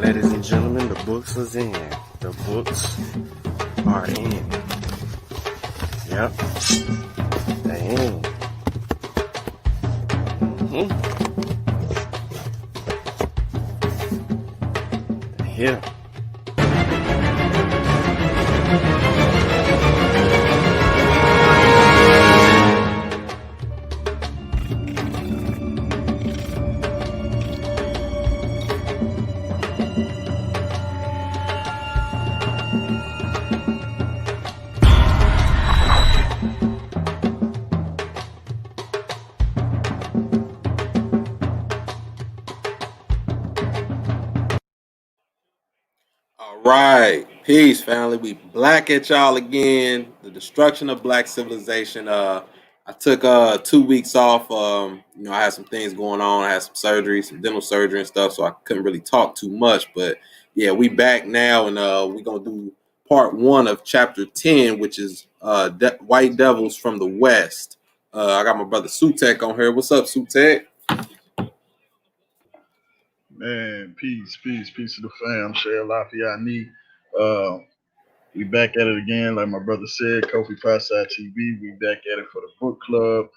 Ladies and gentlemen, the books is in. The books are in. Yep. They in. They're here. All right, peace, family. We black at y'all again. The destruction of Black civilization. I took 2 weeks off. I had some things going on. I had some surgery, some dental surgery and stuff, so I couldn't really talk too much. But yeah, we back now, and we're gonna do part 1 of chapter 10, which is White Devils from the West. I got my brother Sutek on here. What's up, Sutek? Man, peace to the fam. Share Lafayette. We back at it again, like my brother said, Kofi Fireside TV. We back at it for the book club,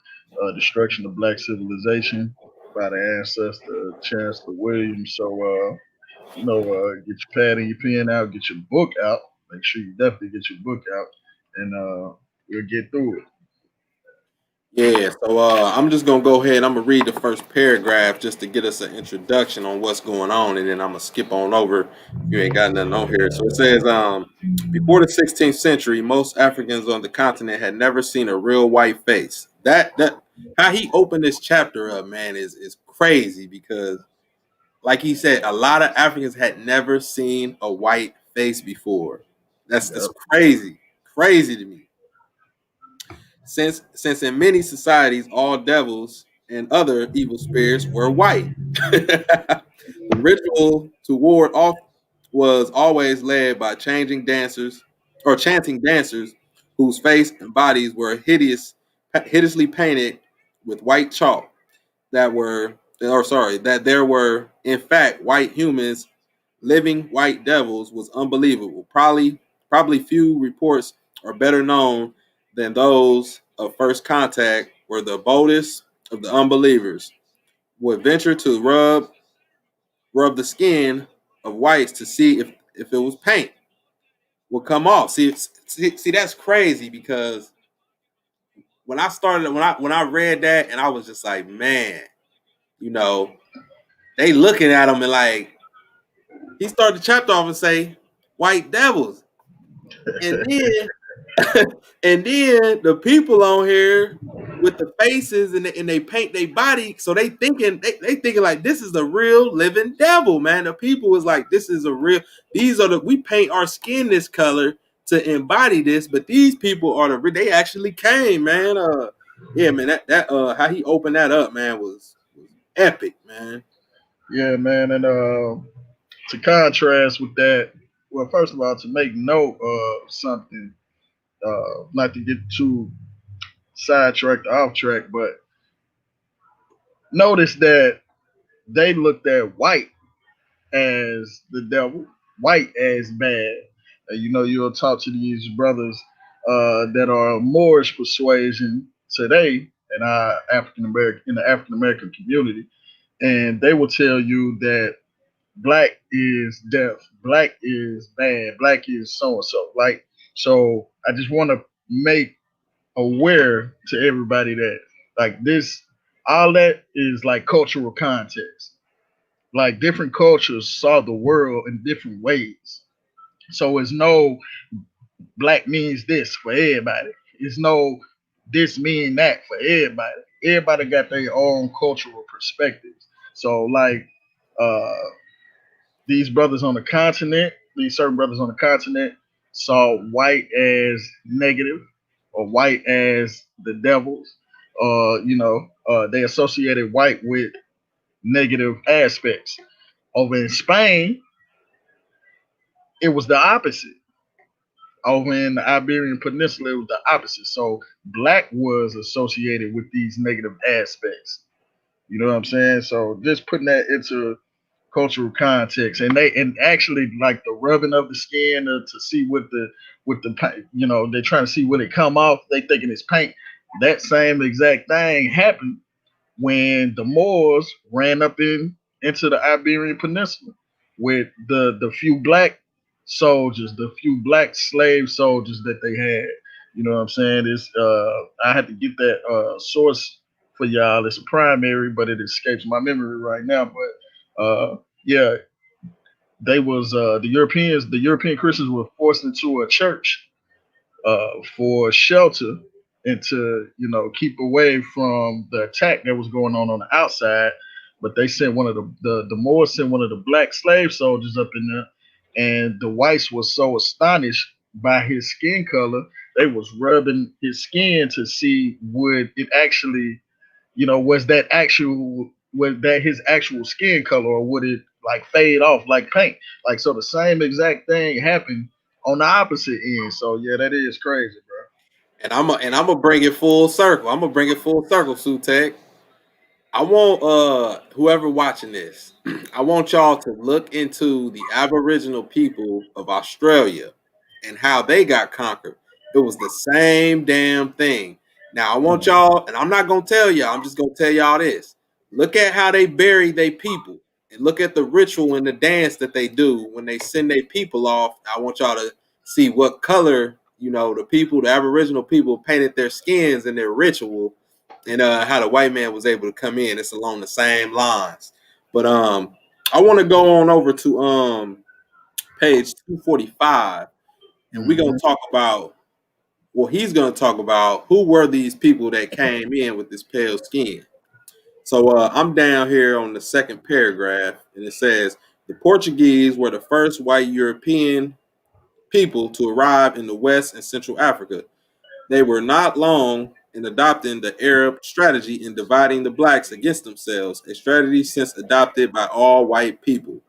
Destruction of Black Civilization by the ancestor Chancellor Williams. So, get your pad and your pen out, get your book out. Make sure you definitely get your book out, and we'll get through it. Yeah, so I'm just gonna go ahead. I'm gonna read the first paragraph just to get us an introduction on what's going on, and then I'm gonna skip on over. You ain't got nothing on here. So it says, before the 16th century, most Africans on the continent had never seen a real white face. That how he opened this chapter up, man, is crazy because, like he said, a lot of Africans had never seen a white face before. That's Yep. crazy to me. Since in many societies all devils and other evil spirits were white. The ritual to ward off was always led by chanting dancers whose face and bodies were hideously painted with white chalk that there were in fact white humans. Living white devils was unbelievable. Probably few reports are better known than those of first contact, where the boldest of the unbelievers would venture to rub the skin of whites to see if it was paint would come off. See, that's crazy because when I read that, and I was just like, man, you know, they looking at him and like, he started the chapter off and say white devils, and then and then the people on here with the faces and they paint their body, so they thinking like this is the real living devil, man. The people was like, this is a real. We paint our skin this color to embody this, but these people are they actually came, man. Yeah, man. That how he opened that up, man, was epic, man. Yeah, man, and to contrast with that, well, first of all, to make note of something, not to get too sidetracked or off track, but notice that they looked at white as the devil, white as bad. You'll talk to these brothers that are Moorish persuasion today in the African American community, and they will tell you that black is death, black is bad, black is so and so. Like, so I just want to make aware to everybody that like this, all that is like cultural context. Like different cultures saw the world in different ways. So it's no black means this for everybody. It's no this mean that for everybody. Everybody got their own cultural perspectives. So like uh these certain brothers on the continent saw white as negative or white as the devils. They associated white with negative aspects. Over in Spain, it was the opposite. Over in the Iberian Peninsula, it was the opposite. So black was associated with these negative aspects. You know what I'm saying? So just putting that into cultural context, and actually like the rubbing of the skin to see what the paint, they're trying to see when it come off. They thinking it's paint. That same exact thing happened when the Moors ran up into the Iberian Peninsula with the few black soldiers, the few black slave soldiers that they had. You know what I'm saying? It's I had to get that source for y'all. It's a primary, but it escapes my memory right now. But yeah, they was the European Christians were forced into a church for shelter and to keep away from the attack that was going on the outside. But they sent one of the Moors sent one of the black slave soldiers up in there, and the whites was so astonished by his skin color, they was rubbing his skin to see would it actually, was that his actual skin color, or would it like fade off like paint? Like, so the same exact thing happened on the opposite end. So yeah, that is crazy, bro. And I'm gonna bring it full circle. I'm gonna bring it full circle, Sutek. I want whoever watching this, I want y'all to look into the Aboriginal people of Australia and how they got conquered. It was the same damn thing. Now I want y'all, and I'm not gonna tell y'all, I'm just gonna tell y'all this. Look at how they bury their people and look at the ritual and the dance that they do when they send their people off. I want y'all to see what color, the Aboriginal people painted their skins in their ritual, and how the white man was able to come in. It's along the same lines. But I want to go on over to page 245, and we're gonna talk about. Well, he's gonna talk about who were these people that came in with this pale skin. So I'm down here on the second paragraph, and it says the Portuguese were the first white European people to arrive in the West and Central Africa. They were not long in adopting the Arab strategy in dividing the blacks against themselves, a strategy since adopted by all white people.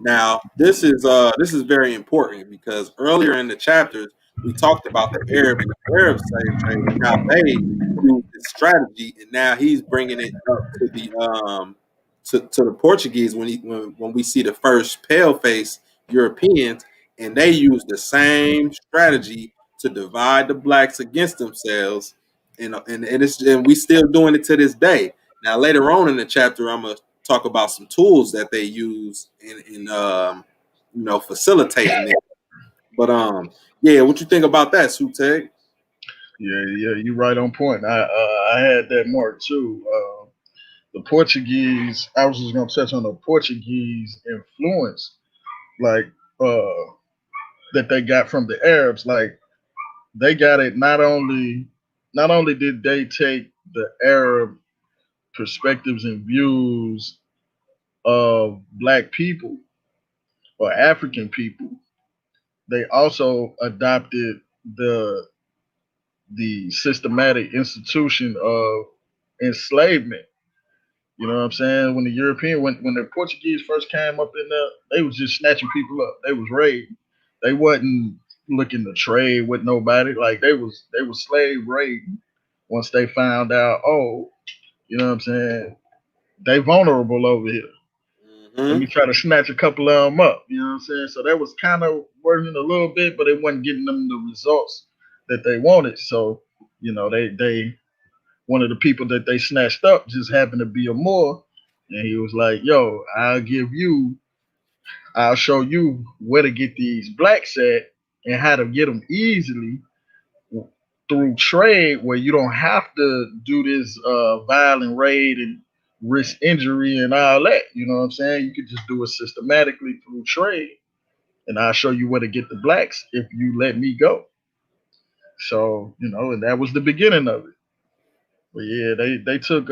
Now, this is very important because earlier in the chapters we talked about the Arab and the Arab slave trade and how they used this strategy, and now he's bringing it up to the to the Portuguese when we see the first pale face Europeans, and they use the same strategy to divide the blacks against themselves, and we still doing it to this day. Now later on in the chapter, I'm gonna talk about some tools that they use in facilitating it. But yeah, what you think about that, Sutek? Yeah, you're right on point. I had that mark too. The Portuguese. I was just gonna touch on the Portuguese influence, like that they got from the Arabs. Like they got it. Not only did they take the Arab perspectives and views of black people or African people, they also adopted the systematic institution of enslavement. You know what I'm saying? When the Portuguese first came up in there, they was just snatching people up. They was raiding. They wasn't looking to trade with nobody. Like they was slave raiding once they found out, oh, you know what I'm saying? They vulnerable over here. Let me Mm-hmm. try to snatch a couple of them up. You know what I'm saying? So that was kind of working a little bit, but it wasn't getting them the results that they wanted. So, they one of the people that they snatched up just happened to be a Moor, and he was like, "Yo, I'll show you where to get these blacks at and how to get them easily through trade, where you don't have to do this violent raid and risk injury and all that. You know what I'm saying? You could just do it systematically through trade, and I'll show you where to get the blacks if you let me go." So, and that was the beginning of it. But yeah, they took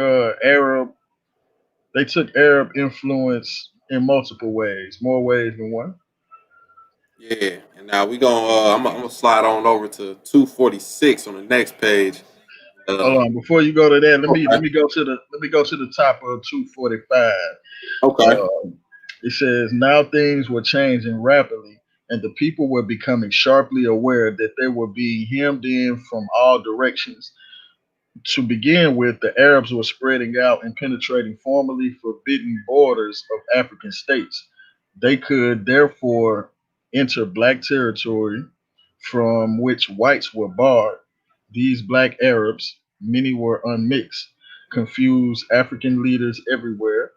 Arab influence in multiple ways, more ways than one. Yeah, and now we gonna I'm gonna slide on over to 246 on the next page. Hold Uh, on, before you go to that, let okay, me go to the top of 245. okay, Uh, it says now things were changing rapidly, and the people were becoming sharply aware that they were being hemmed in from all directions. To begin with, the Arabs were spreading out and penetrating formerly forbidden borders of African states. They could therefore enter black territory from which whites were barred. These black Arabs, many were unmixed, confused African leaders everywhere,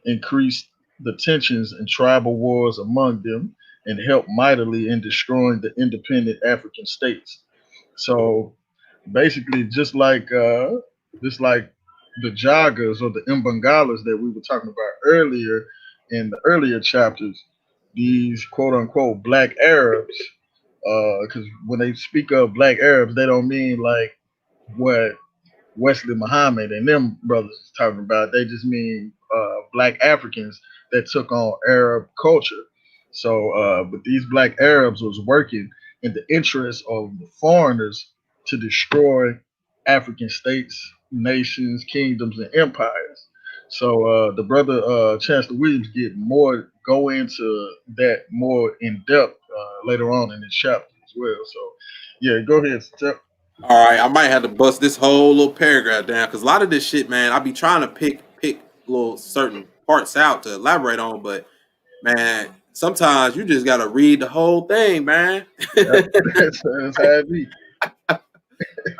increased the tensions and tribal wars among them, and helped mightily in destroying the independent African states. So basically, just like the joggers or the Mbangalas that we were talking about earlier in the earlier chapters, these quote unquote black Arabs, because when they speak of black Arabs, they don't mean like what Wesley Muhammad and them brothers is talking about. They just mean black Africans that took on Arab culture. So, but these black Arabs was working in the interest of the foreigners to destroy African states, nations, kingdoms, and empires. So the brother Chancellor Williams go into that more in depth later on in this chapter as well. So yeah, go ahead. All right, I might have to bust this whole little paragraph down because a lot of this shit, man, I be trying to pick little certain parts out to elaborate on, but man, sometimes you just gotta read the whole thing, man. Yep, that's how it be.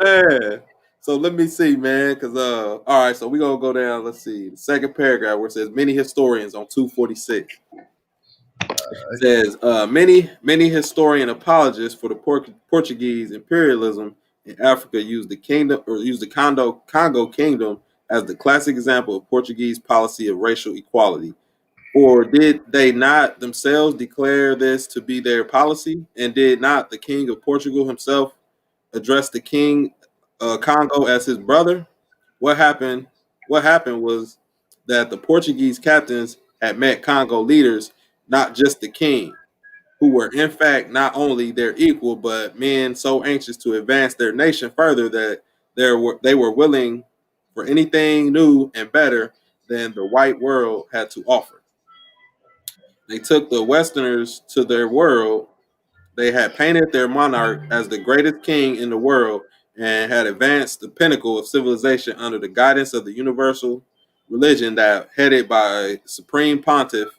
Man. So let me see, man, because all right, so we gonna go down. Let's see the second paragraph where it says many historians on 246 says many historian apologists for the Portuguese imperialism in Africa use the kingdom or use the Congo kingdom as the classic example of Portuguese policy of racial equality. Or did they not themselves declare this to be their policy? And did not the king of Portugal himself address the king Congo as his brother? What happened? What happened was that the Portuguese captains had met Congo leaders, not just the king, who were in fact not only their equal, but men so anxious to advance their nation further that they were willing for anything new and better than the white world had to offer. They took the Westerners to their world. They had painted their monarch as the greatest king in the world and had advanced the pinnacle of civilization under the guidance of the universal religion that headed by a supreme pontiff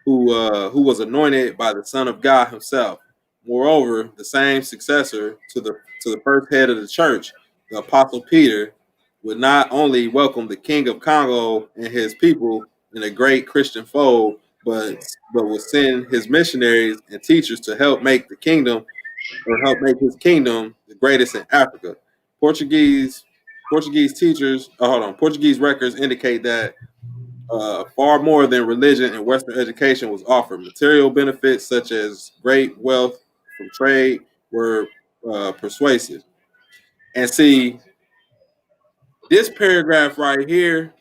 who was anointed by the Son of God himself. Moreover, the same successor to the first head of the church, the Apostle Peter, would not only welcome the King of Congo and his people in a great Christian fold, but would send his missionaries and teachers to help make the kingdom or help make his kingdom the greatest in Africa. Portuguese Portuguese teachers, hold on, Portuguese records indicate that far more than religion and Western education was offered. Material benefits such as great wealth from trade were persuasive. And see, this paragraph right here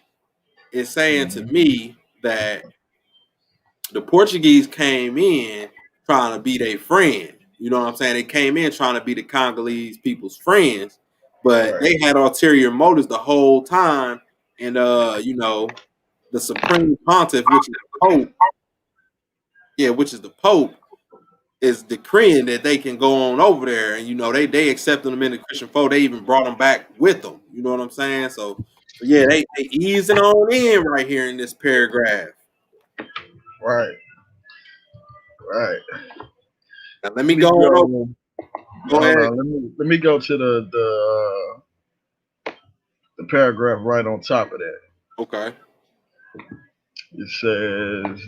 is saying to Mhm. me that the Portuguese came in trying to be their friend. You know what I'm saying? They came in trying to be the Congolese people's friends, but Right. they had ulterior motives the whole time. And the Supreme Pontiff, which is the Pope, which is the Pope, is decreeing that they can go on over there, and they accepted them in the Christian fold. They even brought them back with them. You know what I'm saying? So yeah, they easing on in right here in this paragraph. Right. Right. Now let me Let me go on over. go. Go Hold ahead. on. Let me go to the paragraph right on top of that. Okay. It says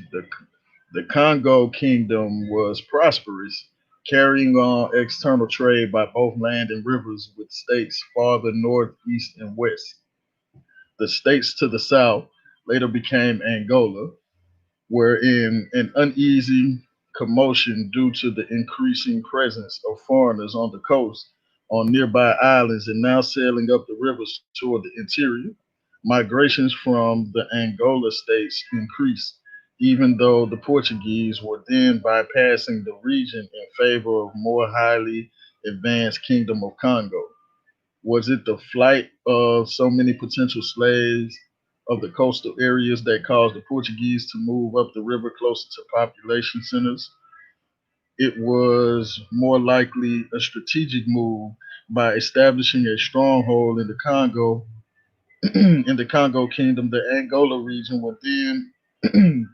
the Congo kingdom was prosperous, carrying on external trade by both land and rivers with states farther north, east, and west. The states to the south later became Angola, were in an uneasy commotion due to the increasing presence of foreigners on the coast, on nearby islands, and now sailing up the rivers toward the interior. Migrations from the Angola states increased, even though the Portuguese were then bypassing the region in favor of more highly advanced Kingdom of Congo. Was it the flight of so many potential slaves of the coastal areas that caused the Portuguese to move up the river closer to population centers? it was more likely a strategic move by establishing a stronghold in the Congo, in the Congo Kingdom. The Angola region would then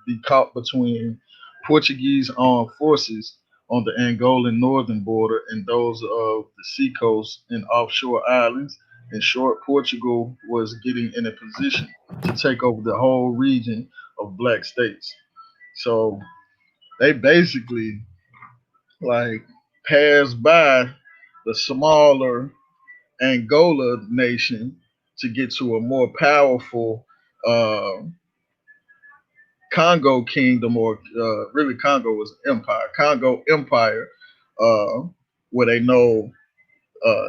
be caught between Portuguese armed forces on the Angolan northern border and those of the seacoast and offshore islands. In short, Portugal was getting in a position to take over the whole region of black states. So they basically like passed by the smaller Angola nation to get to a more powerful uh, Congo kingdom, or really Congo was an empire, Congo empire, uh, where they know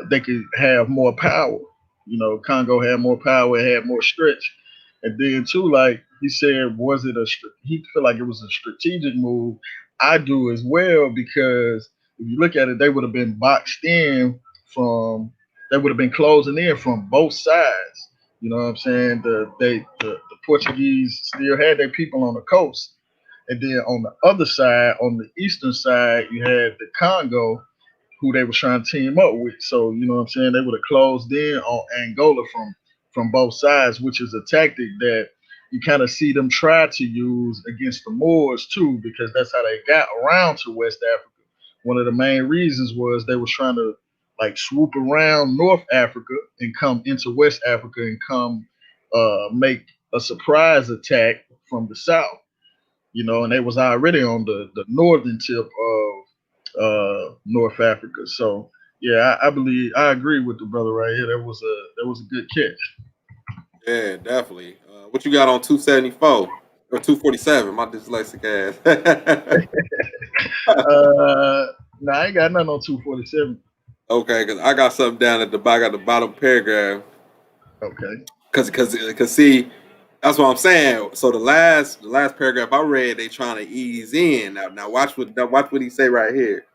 they could have more power. You know, Congo had more power, it had more stretch. And then too, like he said, was it he felt like it was a strategic move. I do as well, because if you look at it, they would have been boxed in from, they would have been closing in from both sides. You know what I'm saying? The Portuguese still had their people on the coast, and then on the other side, on the eastern side, you had the Congo, who they were trying to team up with. So you know what I'm saying? They would have closed in on Angola from both sides, which is a tactic that you kind of see them try to use against the Moors too, because that's how they got around to West Africa. One of the main reasons was they were trying to like swoop around North Africa and come into West Africa and come make a surprise attack from the south. You know, and they was already on the northern tip of North Africa. So yeah, I believe I agree with the brother right here. That was a good catch. Yeah, definitely. What you got on 274 or 247? My dyslexic ass. No, I ain't got nothing on 247. Okay, because I got something down at the I got the bottom paragraph. Okay. Cause see, that's what I'm saying. So the last paragraph I read, they trying to ease in. Now watch what he say right here.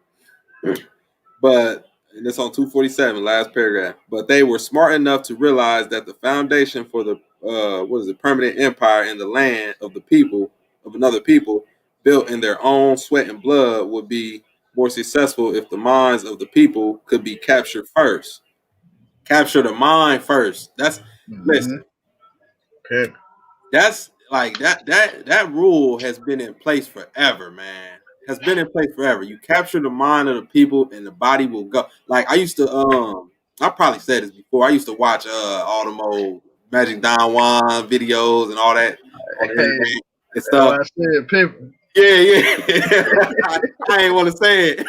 But and it's on 247, last paragraph. But they were smart enough to realize that the foundation for the permanent empire in the land of the people of another people, built in their own sweat and blood, would be more successful if the minds of the people could be captured first. Capture the mind first. That's Mm-hmm. listen. Okay. That's like that rule has been in place forever, man. Has been in place forever. You capture the mind of the people and the body will go. Like I used to I probably said this before. I used to watch all the old Magic Don Juan videos and all that on the Hey, internet and that's stuff. why I said Pimp. Yeah, yeah. I ain't want to say it.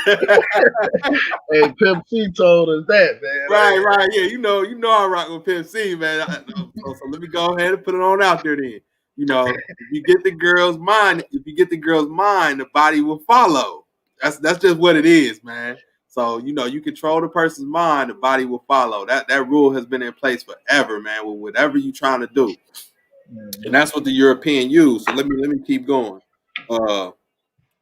Hey, Pimp C told us that, man. Right, right, yeah. You know, I rock with Pimp C, man. So let me go ahead and put it on out there then. You know, if you get the girl's mind, the body will follow. That's just what it is, man. So you know, you control the person's mind, the body will follow. That rule has been in place forever, man. With whatever you're trying to do, and that's what the European used. So let me keep going. Uh,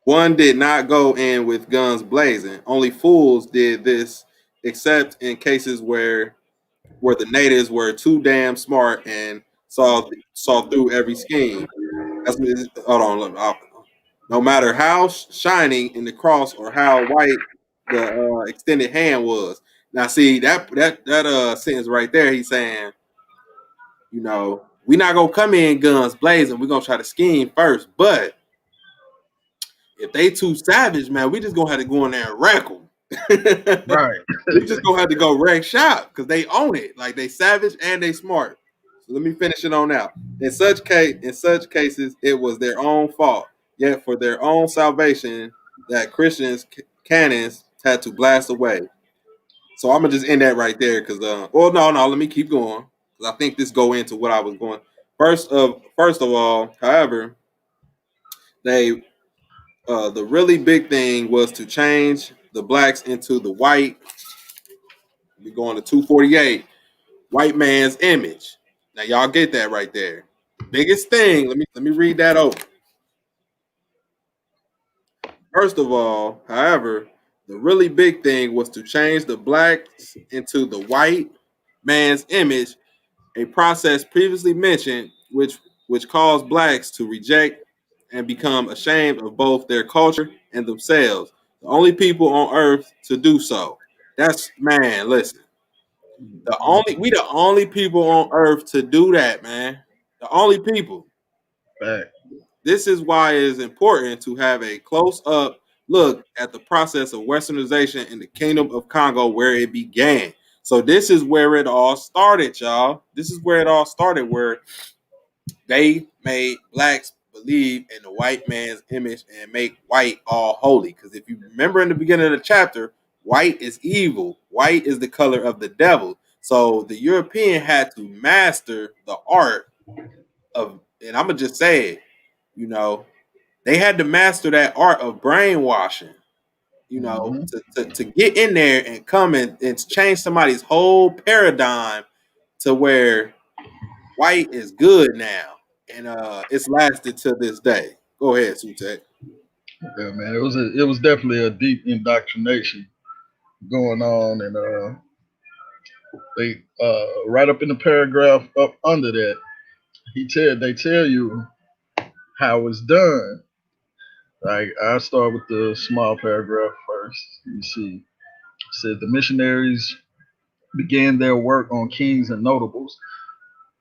One did not go in with guns blazing. Only fools did this, except in cases where the natives were too damn smart and saw through every scheme. Hold on. No matter how shining in the cross or how white the extended hand was. Now, see that sentence right there. He's saying, you know, we're not gonna come in guns blazing. We're gonna try to scheme first, but if they too savage, man, we just gonna have to go in there and wreck them. Right. We just gonna have to go wreck shop because they own it. Like they savage and they smart. So let me finish it on out. In such cases, it was their own fault. Yet for their own salvation, that Christians cannons had to blast away. So I'm gonna just end that right there because well no, let me keep going because I think this go into what I was going. First of all, however, they the really big thing was to change the blacks into the white. We're going to 248, white man's image. Now y'all get that right there. Biggest thing. Let me read that over. First of all, however, the really big thing was to change the blacks into the white man's image, a process previously mentioned, which caused blacks to reject and become ashamed of both their culture and themselves. The only people on earth to do so. That's man, listen. The only people on earth to do that, man. The only people. Fact. This is why it is important to have a close up look at the process of westernization in the Kingdom of Congo where it began. So this is where it all started, y'all. This is where it all started, where they made blacks believe in the white man's image and make white all holy. Because if you remember in the beginning of the chapter, white is evil. White is the color of the devil. So the European had to master the art of, and I'm gonna just say it, you know, they had to master that art of brainwashing, Mm-hmm. to get in there and come and change somebody's whole paradigm to where white is good now. And it's lasted to this day. Go ahead, Sutek. Yeah, man. It was definitely a deep indoctrination going on, and they right up in the paragraph up under that, they tell you how it's done. Like I start with the small paragraph first. You see, it says the missionaries began their work on kings and notables.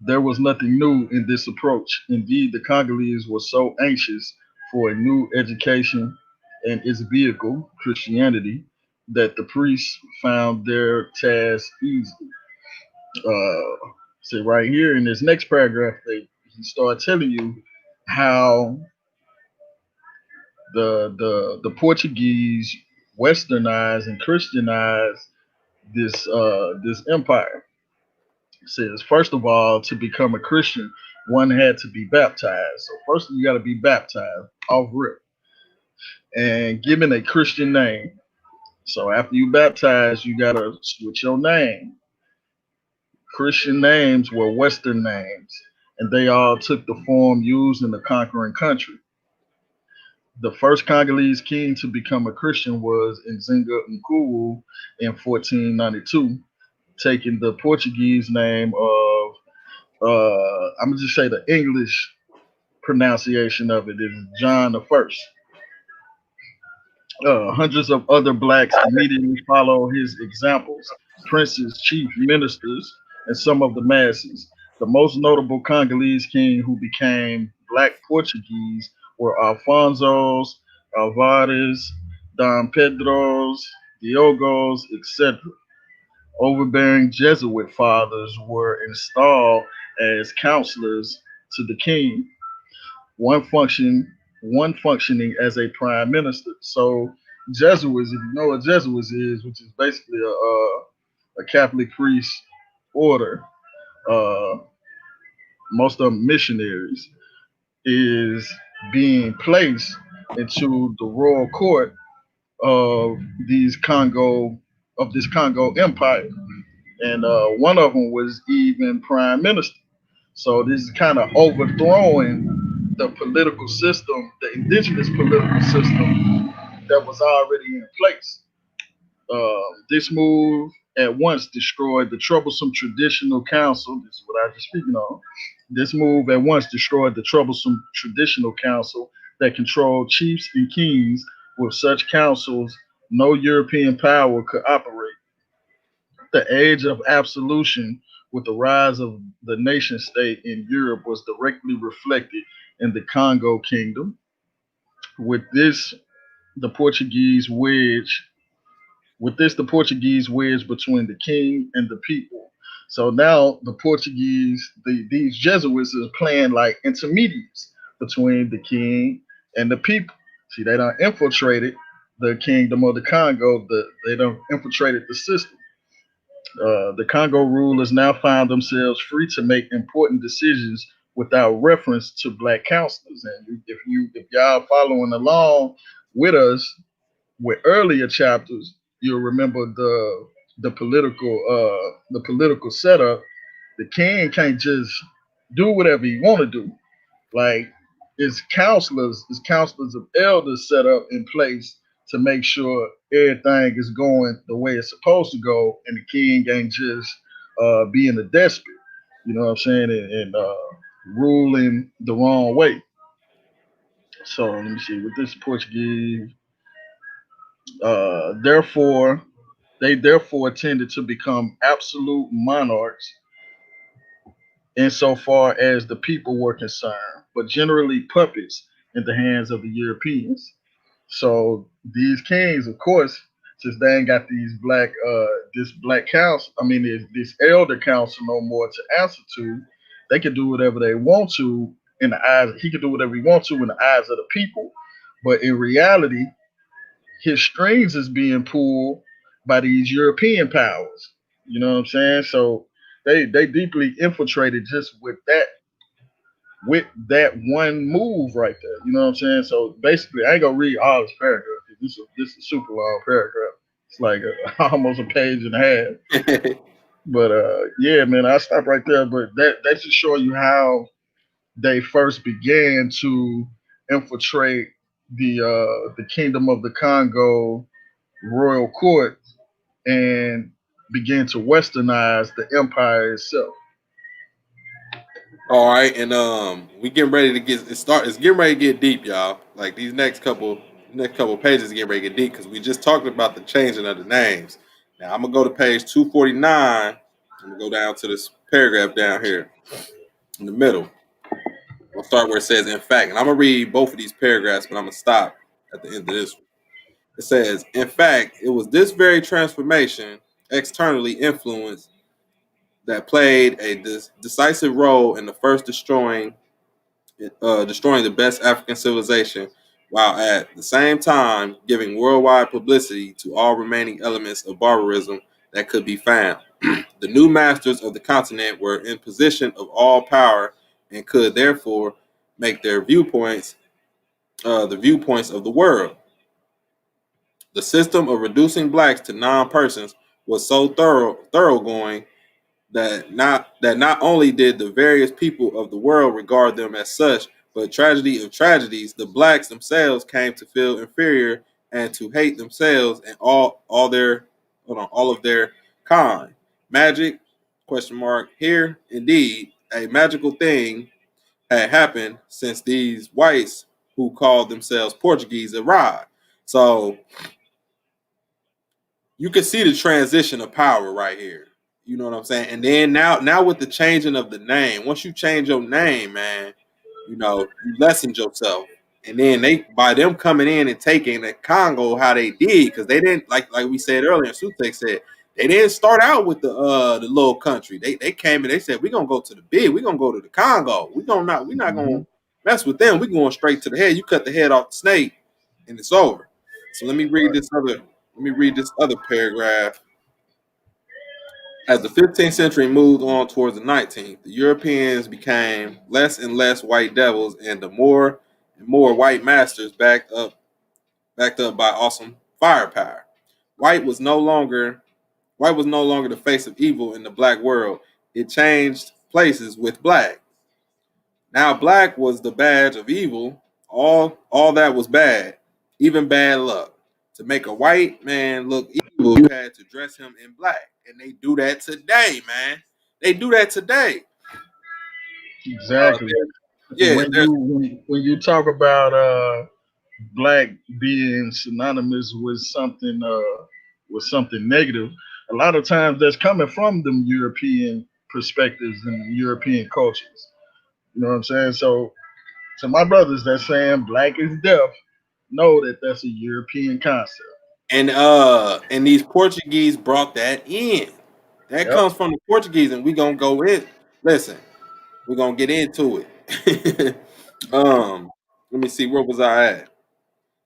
There was nothing new in this approach. Indeed, the Congolese were so anxious for a new education and its vehicle, Christianity, that the priests found their task easy. So right here in this next paragraph, he started telling you how the Portuguese westernized and Christianized this empire. It says first of all, to become a Christian, one had to be baptized. So first you got to be baptized off rip and given a Christian name. So after you baptize, you got to switch your name. Christian names were Western names, and they all took the form used in the conquering country. The first Congolese king to become a Christian was Nzinga Nkuwu in 1492, taking the Portuguese name of, I'm going to just say the English pronunciation of it is John the First. Hundreds of other blacks immediately follow his examples, princes, chief ministers, and some of the masses. The most notable Congolese king who became black Portuguese were Alfonso's, Alvares, Dom Pedro's, Diogo's, etc. Overbearing Jesuit fathers were installed as counselors to the king, one function one functioning as a prime minister. So Jesuits, if you know what Jesuits is, which is basically a Catholic priest order, uh, most of them missionaries, is being placed into the royal court of these Congo of this Congo empire, and one of them was even prime minister. So this is kind of overthrowing the political system, the indigenous political system that was already in place. This move at once destroyed the troublesome traditional council. This is what I was just speaking on. This move at once destroyed the troublesome traditional council that controlled chiefs and kings. With such councils, no European power could operate. The age of absolution with the rise of the nation state in Europe was directly reflected in the Congo kingdom. With this, the Portuguese wedge the Portuguese wedge between the king and the people. So now the Portuguese, these Jesuits is playing like intermediates between the king and the people. See, they don't infiltrated the kingdom of the Congo. They don't infiltrated the system. The Congo rulers now found themselves free to make important decisions without reference to black counselors. And if y'all following along with us with earlier chapters, you'll remember the political setup. The king can't just do whatever he want to do. Like his counselors of elders set up in place to make sure everything is going the way it's supposed to go, and the king ain't just being a despot. You know what I'm saying? And ruling the wrong way. So let me see. With this Portuguese, Therefore, they therefore tended to become absolute monarchs insofar as the people were concerned, but generally puppets in the hands of the Europeans. So these kings, of course, since they ain't got these this black council, I mean this elder council no more to answer to, they can do whatever they want to in the eyes. He can do whatever he wants to in the eyes of the people, but in reality, his strings is being pulled by these European powers. You know what I'm saying? So they deeply infiltrated just with that one move right there. You know what I'm saying? So basically, I ain't gonna read all this paragraph. This is a super long paragraph. It's like almost a page and a half. But yeah, man, I stop right there. But that just show you how they first began to infiltrate the kingdom of the Congo royal court and begin to westernize the empire itself. All right, and we getting ready to get it start. It's getting ready to get deep, y'all. Like these next couple pages getting ready to get deep because we just talked about the changing of the names. Now I'm gonna go to page 249. I'm gonna go down to this paragraph down here in the middle. We'll start where it says "in fact," and I'm gonna read both of these paragraphs, but I'm gonna stop at the end of this one. It says, "In fact, it was this very transformation, externally influenced, that played a decisive role in the first destroying the best African civilization, while at the same time giving worldwide publicity to all remaining elements of barbarism that could be found. The new masters of the continent were in position of all power and could therefore make their viewpoints the viewpoints of the world. The system of reducing blacks to non-persons was so thoroughgoing that not only did the various people of the world regard them as such, but tragedy of tragedies, the blacks themselves came to feel inferior and to hate themselves and all of their kind. Magic question mark here indeed a magical thing had happened since these whites who called themselves Portuguese arrived. So you can see the transition of power right here. You know what I'm saying? And then now with the changing of the name, once you change your name, man, you lessened yourself. And then they by them coming in and taking the Congo how they did, because they didn't like we said earlier, Sutek said they didn't start out with the little country. They came and they said, we're gonna go to the big, we're gonna go to the Congo. We're not Mm-hmm. gonna mess with them. We're going straight to the head. You cut the head off the snake and it's over. So let me read this other paragraph. As the 15th century moved on towards the 19th, the Europeans became less and less white devils, and the more and more white masters backed up by awesome firepower. White was no longer white was no longer the face of evil in the black world. It changed places with black. Now black was the badge of evil. All that was bad, even bad luck. To make a white man look evil, you had to dress him in black. And they do that today, man. They do that today. Uh, Exactly. yeah, there's When you talk about black being synonymous with something negative, a lot of times that's coming from them European perspectives and European cultures. You know what I'm saying? So to my brothers that saying black is deaf, know that that's a European concept. and these Portuguese brought that in. That Yep. comes from the Portuguese, and we gonna go in. Listen, we're gonna get into it. Let me see, where was I at?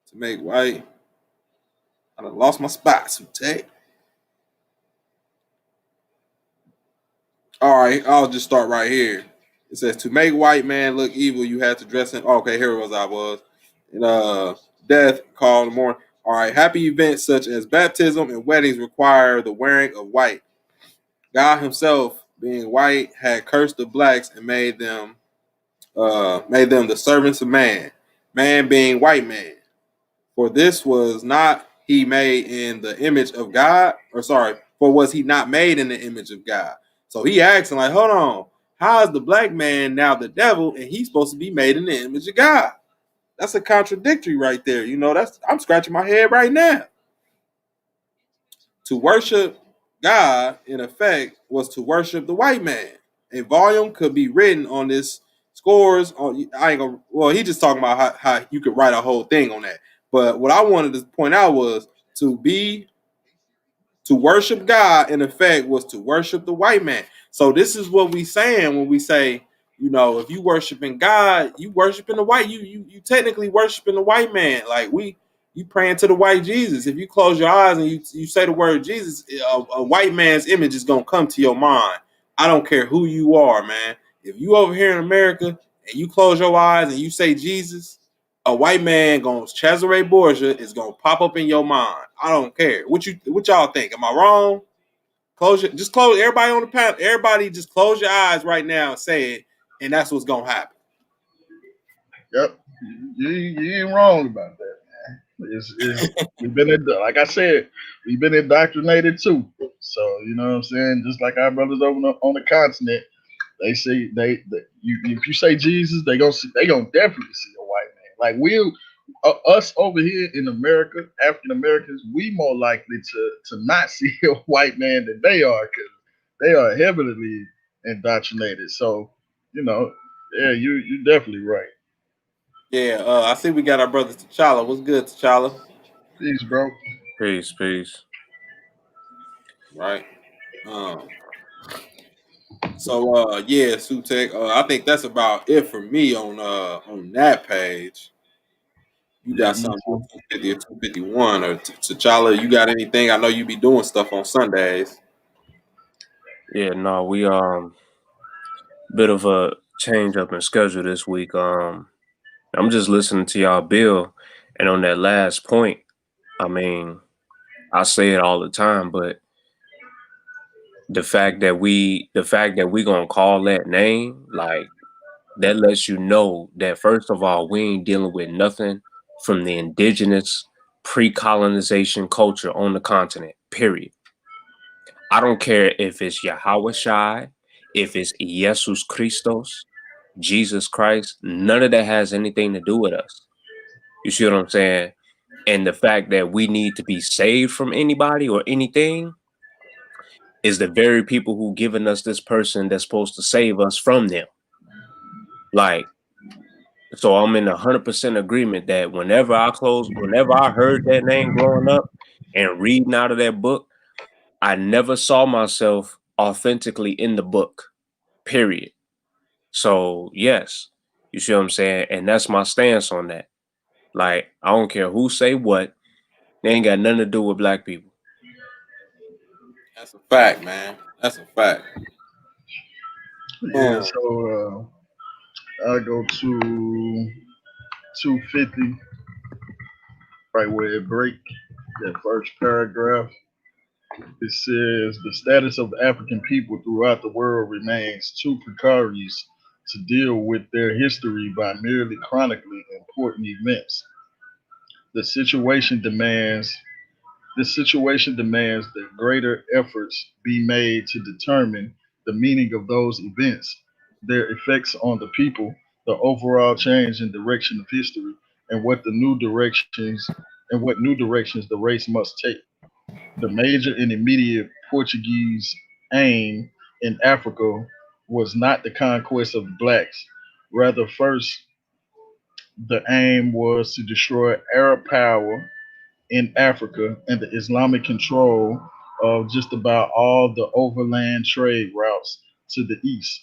To make white. I done lost my spot. So take. All right, I'll just start right here. It says to make white man look evil, you have to dress him. Oh, okay, here it was. I was. And death called more. All right, happy events such as baptism and weddings require the wearing of white. God Himself, being white, had cursed the blacks and made them the servants of man. Man being white man. For this was not he made in the image of God, or sorry, for was he not made in the image of God? So he asking like, hold on, how is the black man now the devil and he's supposed to be made in the image of God? That's a contradictory right there. That's I'm scratching my head right now. To worship God, in effect, was to worship the white man. A volume could be written on this scores. On I ain't gonna. Well, he just talking about how you could write a whole thing on that. But what I wanted to point out was to be to worship God, in effect, was to worship the white man. So this is what we saying when we say, you know, if you worshiping God, you worshiping the white. You technically worshiping the white man. Like you praying to the white Jesus. If you close your eyes and you say the word Jesus, a white man's image is gonna come to your mind. I don't care who you are, man. If you over here in America and you close your eyes and you say Jesus, a white man going Cesare Borgia is gonna pop up in your mind. I don't care. What y'all think? Am I wrong? Just close everybody on the panel. Everybody just close your eyes right now and say it, and that's what's gonna happen. Yep, you ain't wrong about that. It's we've been like I said, we've been indoctrinated too. So you know what I'm saying. Just like our brothers over on the continent, they say you if you say Jesus, they gonna definitely see a white man. Like us over here in America, African Americans, we more likely to not see a white man than they are because they are heavily indoctrinated. So you know, yeah, you definitely right. Yeah, I see we got our brother T'Challa. What's good, T'Challa? Peace, bro. Peace, peace. Right. Um. So yeah, Sutek. I think that's about it for me on that page. You Yeah, got me something on too. 250 or 251 or T'Challa? You got anything? I know you be doing stuff on Sundays. Yeah, no, we bit of a change up in schedule this week. I'm just listening to y'all bill, and on that last point, I mean, I say it all the time, but the fact that we gonna call that name, like that lets you know that first of all, we ain't dealing with nothing from the indigenous pre-colonization culture on the continent. Period. I don't care if it's Yahweh Shai, if it's Jesus Christos, Jesus Christ. None of that has anything to do with us. You see what I'm saying? And the fact that we need to be saved from anybody or anything is the very people who given us this person that's supposed to save us from them. Like, so I'm in 100% agreement that whenever I heard that name growing up and reading out of that book, I never saw myself authentically in the book, period. So yes, you see what I'm saying? And that's my stance on that. Like, I don't care who say what, they ain't got nothing to do with black people. That's a fact, man. That's a fact. Yeah, Um, so I go to 250, right where it break. That first paragraph. It says the status of the African people throughout the world remains too precarious to deal with their history by merely chronicling important events. The situation demands This situation demands that greater efforts be made to determine the meaning of those events, their effects on the people, the overall change in direction of history, and what new directions the race must take. The major and immediate Portuguese aim in Africa was not the conquest of the blacks. Rather, first, the aim was to destroy Arab power in Africa and the Islamic control of just about all the overland trade routes to the east.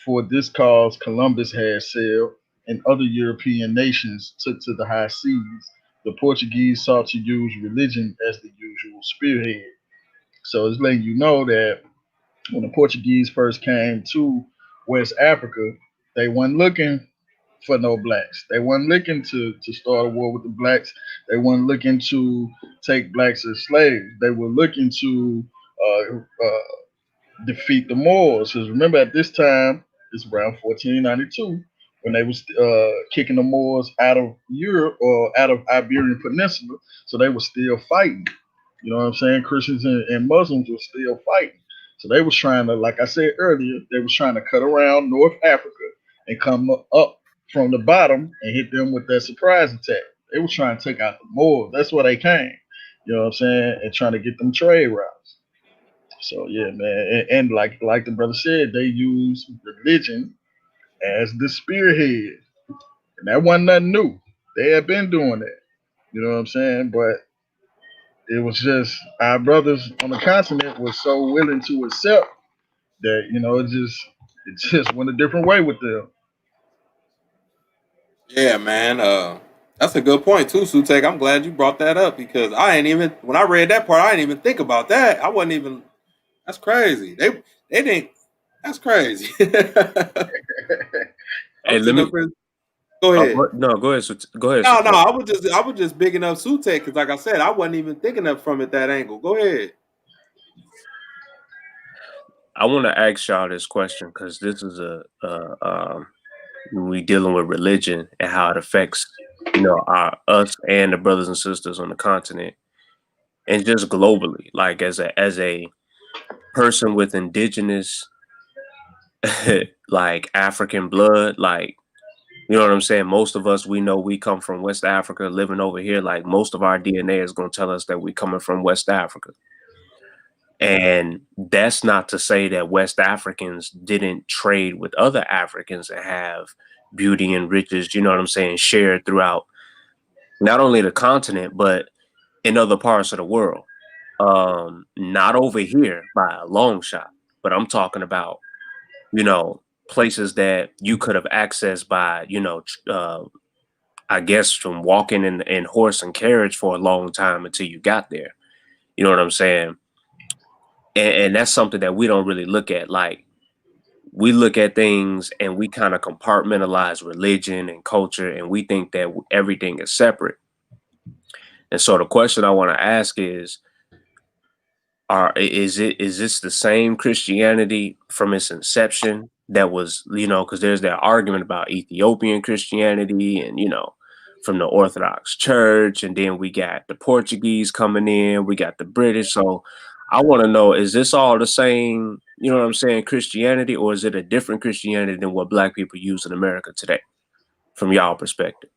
For this cause, Columbus had sailed, and other European nations took to the high seas. The Portuguese sought to use religion as the usual spearhead. So it's letting you know that when the Portuguese first came to West Africa, they weren't looking for no blacks. They weren't looking to start a war with the blacks. They weren't looking to take blacks as slaves. They were looking to defeat the Moors. Because remember, at this time, it's around 1492 when they was kicking the Moors out of Europe or out of Iberian Peninsula. So they were still fighting. You know what I'm saying? Christians and Muslims were still fighting. So they was trying to, like I said earlier, they was trying to cut around North Africa and come up from the bottom and hit them with that surprise attack. They was trying to take out the Moors. That's where they came. You know what I'm saying? And trying to get them trade routes. So yeah, man, and like the brother said, they use religion as the spearhead, and that wasn't nothing new. They had been doing that. You know what I'm saying? But it was just our brothers on the continent was so willing to accept that it just went a different way with them. Yeah, man. That's a good point too, Sutek. I'm glad you brought that up because I ain't even when I read that part, I didn't even think about that. I wasn't even. That's crazy. They didn't. That's crazy. I'm Hey, let sitting me. up here. Go ahead. No, go ahead. Go ahead. No, no. Sutek. I was just bigging up Sutek because, like I said, I wasn't even thinking of from it that angle. Go ahead. I want to ask y'all this question because this is when we dealing with religion and how it affects our us and the brothers and sisters on the continent and just globally, like as a person with indigenous like African blood, like you know what I'm saying? Most of us, we know we come from West Africa, living over here. Like most of our DNA is going to tell us that we coming from West Africa. And that's not to say that West Africans didn't trade with other Africans and have beauty and riches, you know what I'm saying, shared throughout not only the continent, but in other parts of the world. Not over here by a long shot, but I'm talking about, places that you could have accessed by, I guess from walking in horse and carriage for a long time until you got there. You know what I'm saying? And that's something that we don't really look at. Like we look at things and we kind of compartmentalize religion and culture and we think that everything is separate. And so the question I want to ask is this the same Christianity from its inception that was, because there's that argument about Ethiopian Christianity and, from the Orthodox Church, and then we got the Portuguese coming in, we got the British. So I want to know, is this all the same, you know what I'm saying, Christianity, or is it a different Christianity than what black people use in America today, from y'all perspective?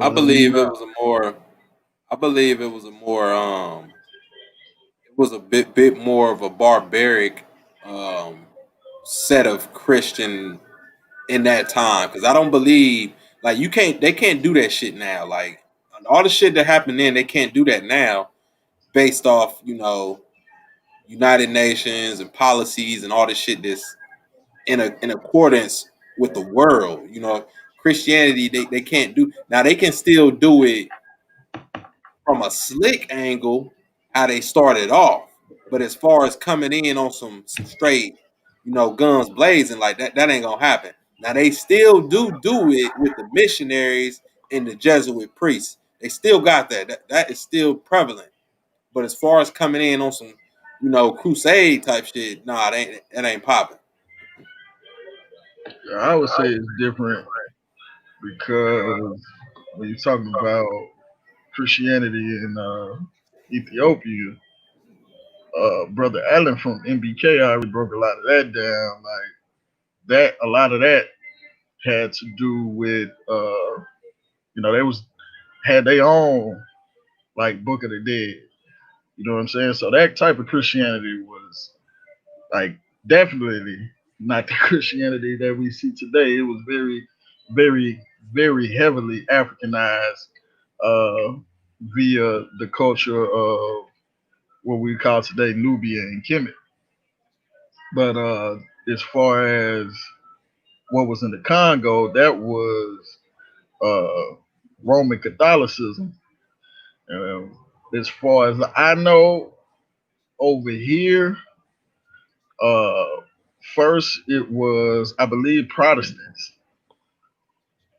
I Well, we believe it know. was a more. I believe it was a more. It was a bit more of a barbaric um set of Christian in that time because I don't believe like you can't they can't do that shit now. Like all the shit that happened then, they can't do that now based off United Nations and policies and all this shit that's in accordance with the world. Christianity they can't do now. They can still do it from a slick angle how they started off, but as far as coming in on some straight, guns blazing like that ain't gonna happen. Now they still do it with the missionaries and the Jesuit priests. They still got that. That is still prevalent. But as far as coming in on some, crusade type shit, nah, that ain't popping. I would say it's different because when you're talking about Christianity in Ethiopia, brother Allen from MBK already broke a lot of that down. Like that, a lot of that had to do with they was had their own like Book of the Dead. You know what I'm saying? So that type of Christianity was like definitely not the Christianity that we see today. It was very, very, very heavily Africanized uh, via the culture of what we call today Nubia and Kemet. But as far as what was in the Congo, that was Roman Catholicism. As far as I know, over here, uh, first it was, I believe, Protestants.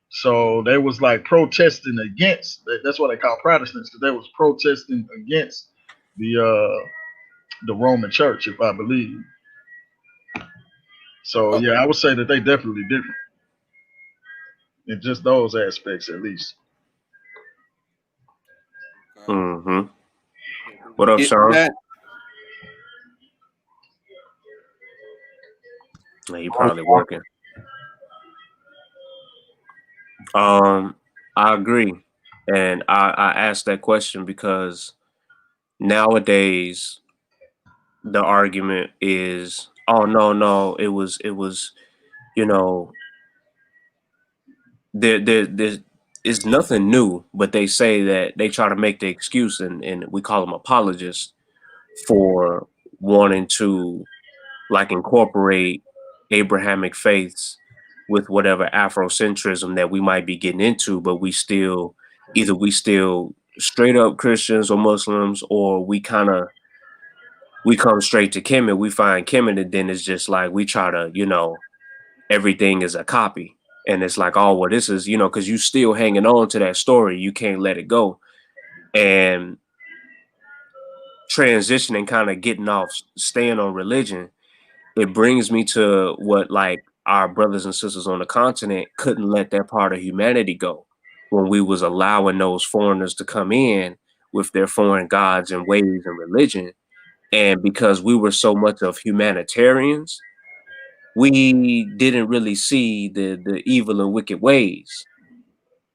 So they was like protesting against. That's what they call Protestants because they was protesting against the Roman Church, if I believe. So Oh, yeah, I would say that they definitely different in just those aspects, at least. okay. Mm-hmm. Yeah, can we What up, get to Sean? that? He probably working. I agree. And I asked that question because nowadays the argument is, oh no, it was, you know, there it's nothing new, but they say that they try to make the excuse, and we call them apologists for wanting to like incorporate Abrahamic faiths with whatever Afrocentrism that we might be getting into, but we still either we still straight up Christians or Muslims, or we come straight to Kemet, we find Kemet, and then it's just like we try to, everything is a copy. And it's like, oh, well, this is, because you still hanging on to that story. You can't let it go. And transitioning, kind of getting off, staying on religion, it brings me to what like our brothers and sisters on the continent couldn't let that part of humanity go when we was allowing those foreigners to come in with their foreign gods and ways and religion. And because we were so much of humanitarians, we didn't really see the evil and wicked ways,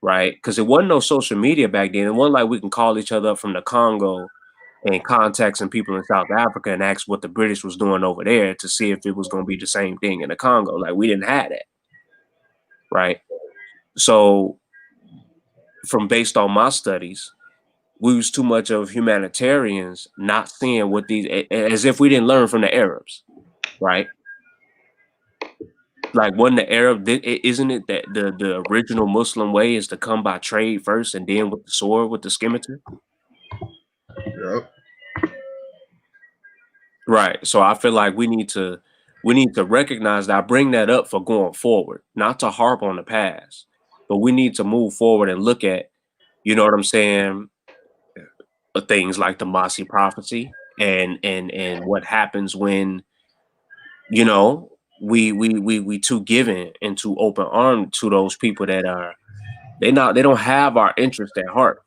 right? Because it wasn't no social media back then. It wasn't like we can call each other up from the Congo and contact some people in South Africa and ask what the British was doing over there to see if it was going to be the same thing in the Congo. Like we didn't have that, right? So from based on my studies, we was too much of humanitarians not seeing what these, as if we didn't learn from the Arabs, right? Like wasn't the Arab, isn't it that the original Muslim way is to come by trade first and then with the sword with the scimitar? Yep. Right. So I feel like we need to recognize that. I bring that up for going forward, not to harp on the past, but we need to move forward and look at, you know what I'm saying, things like the Masi prophecy and what happens when, we too giving and too open armed to those people that are they don't have our interest at heart.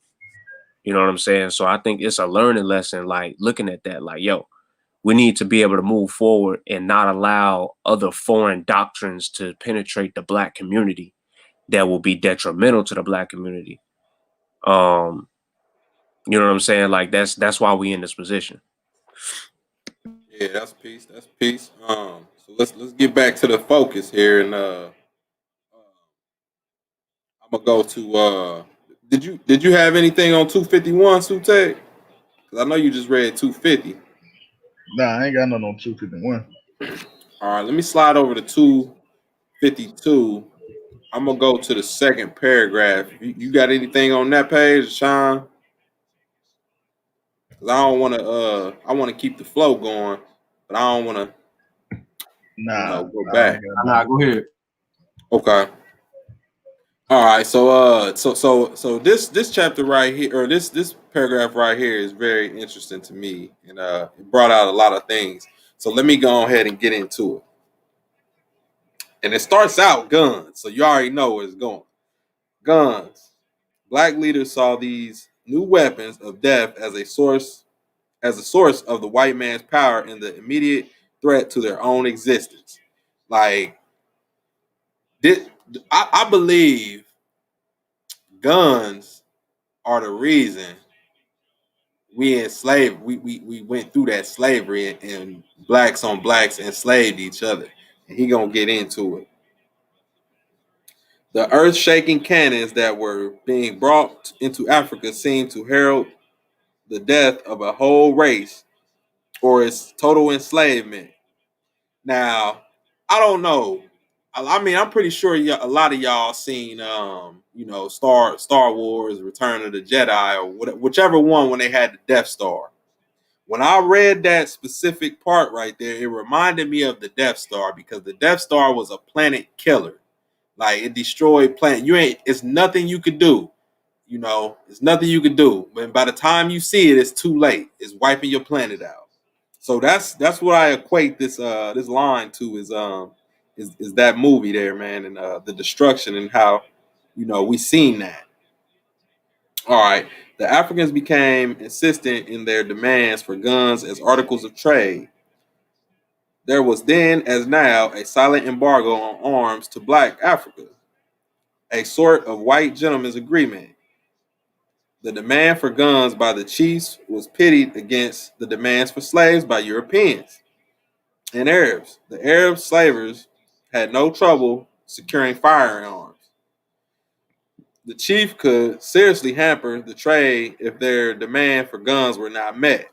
You know what I'm saying? So I think it's a learning lesson, like looking at that, like, yo, we need to be able to move forward and not allow other foreign doctrines to penetrate the black community that will be detrimental to the black community. Um, you know what I'm saying? Like that's why we in this position. Yeah, that's peace. That's peace. So let's get back to the focus here, and I'm gonna go to. Did you have anything on 251, Sute? Because I know you just read 250. Nah, I ain't got nothing on 251. All right, let me slide over to 252. I'm gonna go to the second paragraph. You got anything on that page, Sean? Because I don't want to. I want to keep the flow going, but I don't want to, Nah, go I ain't back. got Nah, nothing. go ahead. Okay. All right. So this chapter right here, or this paragraph right here, is very interesting to me, and it brought out a lot of things. So let me go ahead and get into it. And it starts out guns, so you already know where it's going. Guns. Black leaders saw these new weapons of death as a source of the white man's power and the immediate threat to their own existence. Like, this, I believe guns are the reason we enslaved. We went through that slavery, and blacks on blacks enslaved each other. And he gonna get into it. The earth-shaking cannons that were being brought into Africa seemed to herald the death of a whole race or its total enslavement. Now, I don't know. I mean, I'm pretty sure a lot of y'all seen, Star Wars, Return of the Jedi, or whichever one when they had the Death Star. When I read that specific part right there, it reminded me of the Death Star because the Death Star was a planet killer. Like it destroyed planet. It's nothing you could do. It's nothing you could do. But by the time you see it, it's too late. It's wiping your planet out. So that's what I equate this line to is that movie there, man, and the destruction and how we seen that. All right, the Africans became insistent in their demands for guns as articles of trade. There was then, as now, a silent embargo on arms to Black Africa, a sort of white gentleman's agreement. The demand for guns by the chiefs was pitted against the demands for slaves by Europeans and Arabs. The Arab slavers had no trouble securing firearms. The chief could seriously hamper the trade if their demand for guns were not met.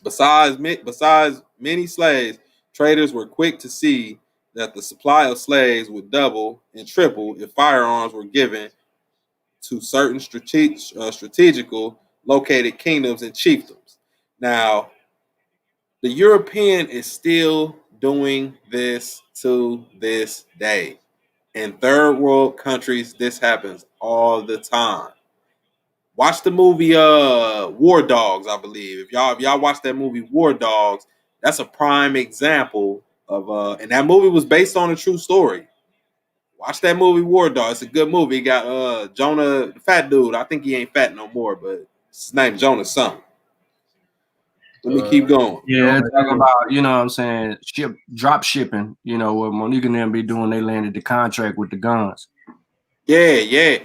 Besides many slaves, traders were quick to see that the supply of slaves would double and triple if firearms were given to certain strategical located kingdoms and chiefdoms. Now, the European is still doing this to this day. In third world countries, this happens all the time. Watch the movie War Dogs, I believe. If y'all watch that movie War Dogs, that's a prime example of and that movie was based on a true story. Watch that movie War Dogs. It's a good movie. It got Jonah, the fat dude. I think he ain't fat no more, but his name Jonah something. Let me keep going. Yeah, talking about, you know what I'm saying, drop shipping, you know, what Monique and them be doing, they landed the contract with the guns. Yeah.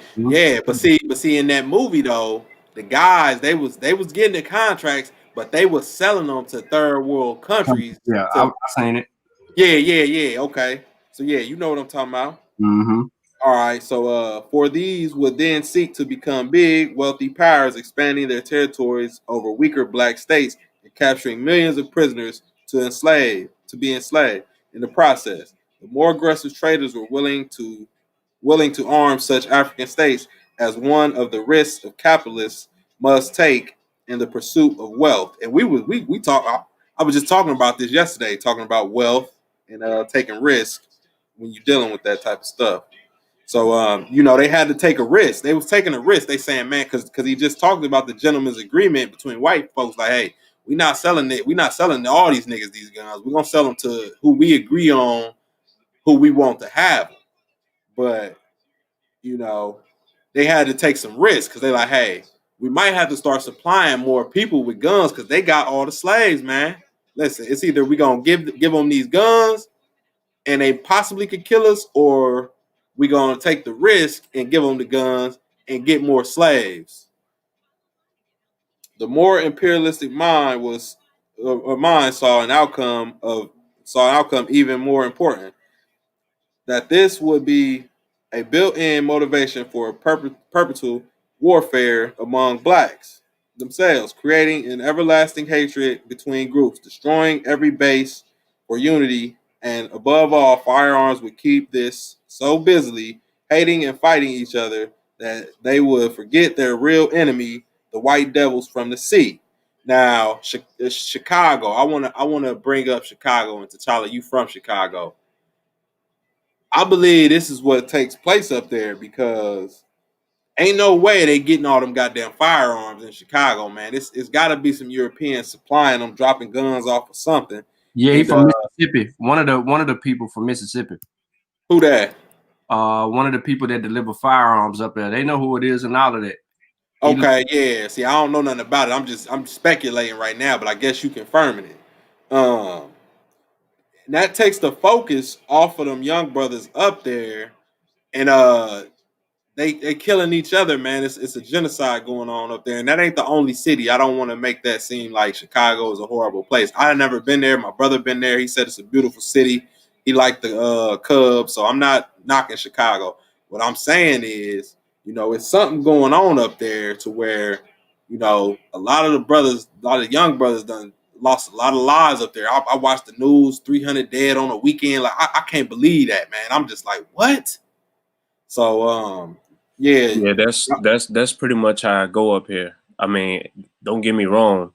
But see, in that movie though, the guys they was getting the contracts, but they was selling them to third world countries. Yeah, To, I seen it. yeah. Okay, so yeah, you know what I'm talking about. Mm-hmm. All right, so for these would then seek to become big, wealthy powers, expanding their territories over weaker black states and capturing millions of prisoners to be enslaved in the process. The more aggressive traders were willing to arm such African states as one of the risks of capitalists must take in the pursuit of wealth. And we talk. I was just talking about this yesterday, talking about wealth and taking risk when you're dealing with that type of stuff. So they had to take a risk. They was taking a risk. They saying, man, because he just talked about the gentleman's agreement between white folks. Like, hey, we not selling it. We not selling to all these niggas these guns. We're gonna sell them to who we agree on, who we want to have them. But they had to take some risks because they're like, hey, we might have to start supplying more people with guns because they got all the slaves, man. Listen, it's either we gonna give them these guns and they possibly could kill us, or we gonna take the risk and give them the guns and get more slaves. The more imperialistic mind saw an outcome even more important, that this would be a built-in motivation for perpetual warfare among blacks themselves, creating an everlasting hatred between groups, destroying every base for unity, and above all, firearms would keep this so busily hating and fighting each other that they would forget their real enemy, the white devils from the sea. Now, Chicago. I wanna bring up Chicago, and T'Challa, you from Chicago. I believe this is what takes place up there because ain't no way they getting all them goddamn firearms in Chicago, man. It's got to be some Europeans supplying them, dropping guns off or something. Yeah, he And from Mississippi. One of the people from Mississippi. who that? One of the people that deliver firearms up there. They know who it is and all of that. Okay, yeah. See, I don't know nothing about it. I'm speculating right now, but I guess you confirming it. And that takes the focus off of them young brothers up there, and they killing each other, man. It's a genocide going on up there, and that ain't the only city. I don't want to make that seem like Chicago is a horrible place. I never been there. My brother been there. He said it's a beautiful city. He liked the Cubs, so I'm not knocking Chicago. What I'm saying is, it's something going on up there to where, a lot of the brothers, a lot of young brothers done lost a lot of lives up there. I watched the news, 300 dead on a weekend. Like I can't believe that, man. I'm just like, what? So Yeah, that's pretty much how I go up here. I mean, don't get me wrong.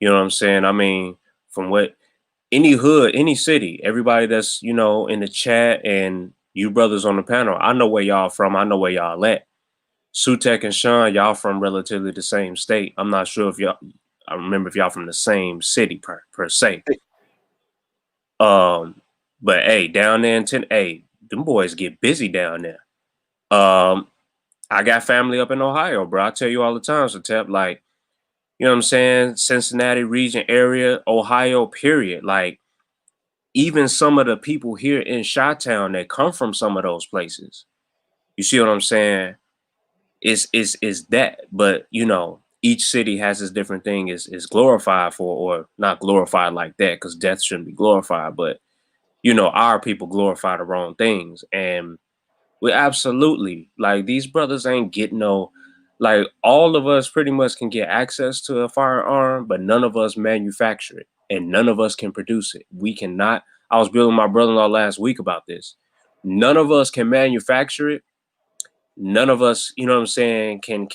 You know what I'm saying? I mean, from what any hood, any city, everybody that's, in the chat and you brothers on the panel, I know where y'all from. I know where y'all at. Sutek and Sean, y'all from relatively the same state. I'm not sure if I remember if y'all from the same city per se. But hey, down there in hey, them boys get busy down there. I got family up in Ohio, bro. I tell you all the time, so like, you know what I'm saying? Cincinnati region area, Ohio, period. Like, even some of the people here in Chi-Town that come from some of those places. You see what I'm saying? is that. But you know, each city has its different thing is glorified for, or not glorified like that, because death shouldn't be glorified. But you know, our people glorify the wrong things, and we absolutely like these brothers ain't getting no. Like all of us pretty much can get access to a firearm, but none of us manufacture it, and none of us can produce it. We cannot. I was building my brother-in-law last week about this. None of us can manufacture it. None of us, you know what I'm saying, can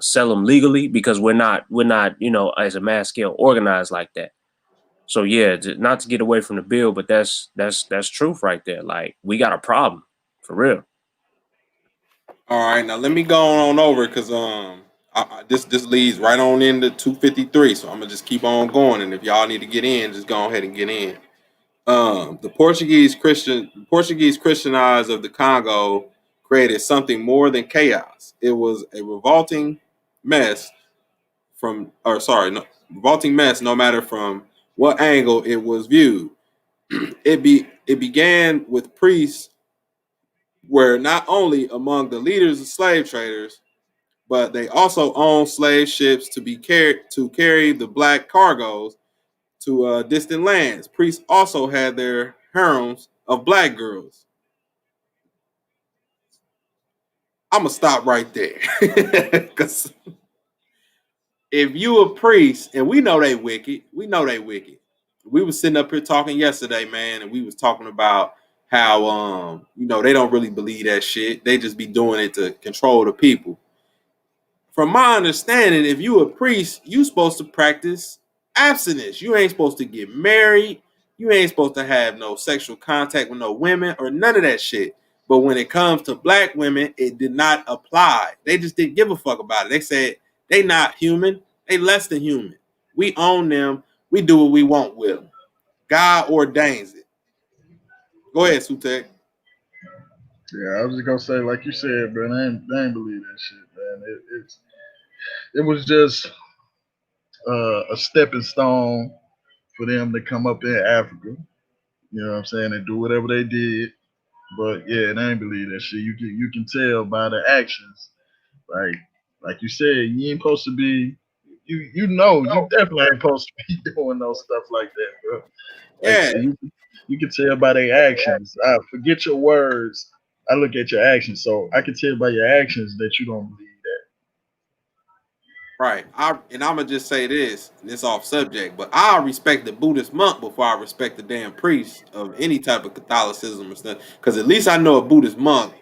sell them legally, because we're not you know, as a mass scale organized like that. So yeah, not to get away from the bill, but that's truth right there. Like we got a problem for real. All right, now let me go on over because this leads right on into 253. So I'm gonna just keep on going, and if y'all need to get in, just go ahead and get in. The Portuguese Christianized of the Congo created something more than chaos. It was a revolting mess revolting mess, no matter from what angle it was viewed. It began with priests were not only among the leaders of slave traders, but they also owned slave ships to carry the black cargoes to distant lands. Priests also had their harems of black girls. I'm gonna stop right there because if you a priest, and we know they wicked. We was sitting up here talking yesterday, man, and we was talking about how you know, they don't really believe that shit. They just be doing it to control the people. From my understanding, if you a priest, you supposed to practice abstinence. You ain't supposed to get married. You ain't supposed to have no sexual contact with no women or none of that shit. But when it comes to black women, it did not apply. They just didn't give a fuck about it. They said they not human. They less than human. We own them. We do what we want with them. God ordains it. Go ahead, Sutek. Yeah, I was just gonna say, like you said, bro, they ain't believe that shit, man. It was just a stepping stone for them to come up in Africa. You know what I'm saying? And do whatever they did. But yeah, they ain't believe that shit. You can tell by the actions. Like like you said, you ain't supposed to be. You definitely ain't supposed to be doing no stuff like that, bro. Like Yeah, you can tell by their actions. I forget your words. I look at your actions, so I can tell by your actions that you don't believe right. I'm gonna just say this, and it's off subject, but I respect the Buddhist monk before I respect the damn priest of any type of Catholicism or stuff. Because at least I know a Buddhist monk,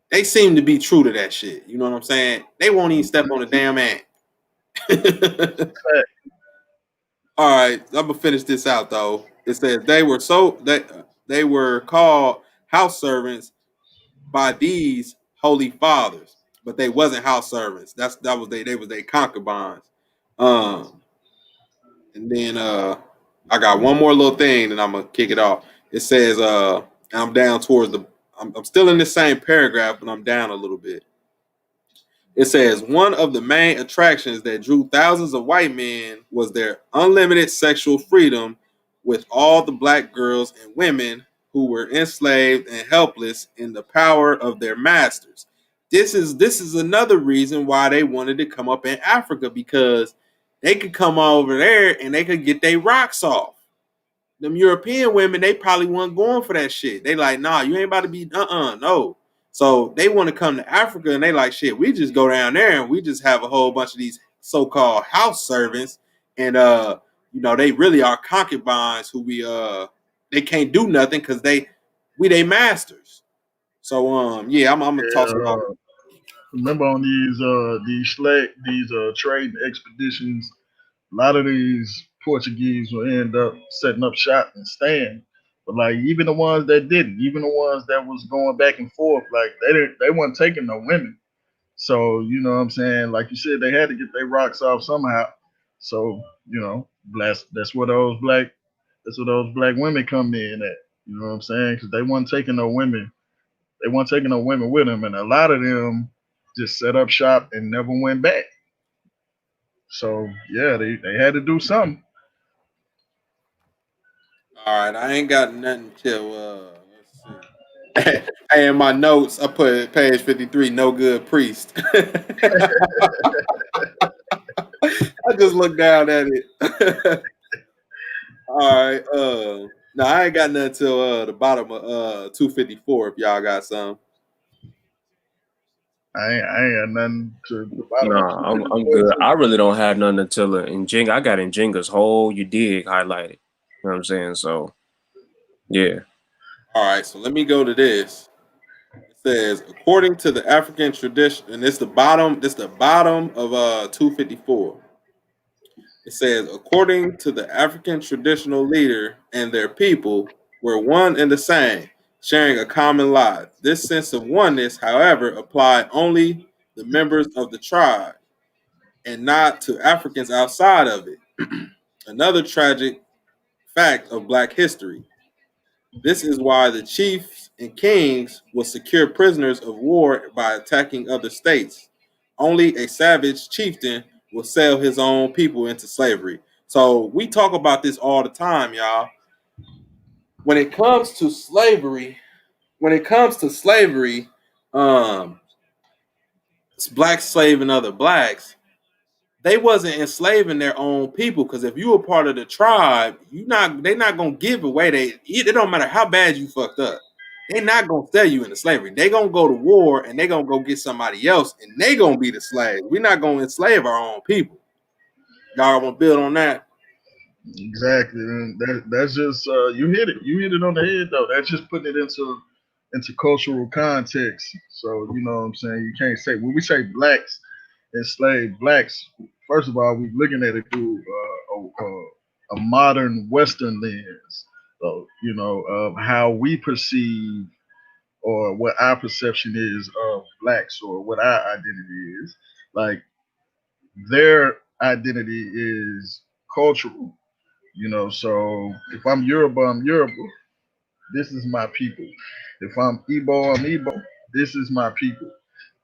they seem to be true to that shit. You know what I'm saying? They won't even step on a damn ant. that. All right, I'm gonna finish this out though. It says they were called house servants by these holy fathers, but they wasn't house servants. They was their concubines. Um, And then I got one more little thing, and I'm gonna kick it off. It says I'm down towards I'm still in the same paragraph, but I'm down a little bit. It says one of the main attractions that drew thousands of white men was their unlimited sexual freedom with all the black girls and women who were enslaved and helpless in the power of their masters. This is another reason why they wanted to come up in Africa, because they could come over there and they could get their rocks off. Them European women, they probably weren't going for that shit. They like, nah, you ain't about to be, no. So they want to come to Africa, and they like, shit, we just go down there and we just have a whole bunch of these so-called house servants, and you know, they really are concubines who they can't do nothing because we they masters. So yeah, I'm gonna toss it Yeah, off. remember on these trading expeditions, a lot of these Portuguese will end up setting up shop and staying. But like even the ones that didn't, even the ones that was going back and forth, like they weren't taking no women. So you know what I'm saying? Like you said, they had to get their rocks off somehow. So you know, that's where those black women come in at. You know what I'm saying? Because they weren't taking no women. They weren't taking no women with them, and a lot of them just set up shop and never went back. So yeah, they had to do something. All right, I ain't got nothing till let's see. Hey, in my notes, I put page 53, no good priest. I just looked down at it. All right. No, I ain't got nothing till the bottom of 254. If y'all got some. I ain't got nothing to the bottom of Nah, I'm 254 good. too. I really don't have nothing until in Jenga. I got in Jenga's whole you dig highlighted. You know what I'm saying? So yeah. All right. So let me go to this. It says, according to the African tradition, and it's the bottom. This the bottom of 254. It says, according to the African traditional leader and their people were one and the same, sharing a common life. This sense of oneness, however, applied only the members of the tribe and not to Africans outside of it. Another tragic fact of black history. This is why the chiefs and kings would secure prisoners of war by attacking other states. Only a savage chieftain will sell his own people into slavery. So we talk about this all the time, y'all. When it comes to slavery, when it comes to slavery, um, blacks slaving other blacks, they wasn't enslaving their own people, because if you were part of the tribe, they're not gonna give away it don't matter how bad you fucked up. They're not gonna sell you into slavery. They gonna go to war and they gonna go get somebody else and they gonna be the slave. We're not gonna enslave our own people. Y'all wanna build on that? Exactly. And that's just you hit it. You hit it on the head though. That's just putting it into cultural context. So you know what I'm saying. You can't say when we say blacks enslaved blacks. First of all, we're looking at it through a modern Western lens. So you know of how we perceive or what our perception is of blacks or what our identity is. Like their identity is cultural. You know, so if I'm Yoruba, I'm Yoruba. This is my people. If I'm Igbo, I'm Igbo. This is my people.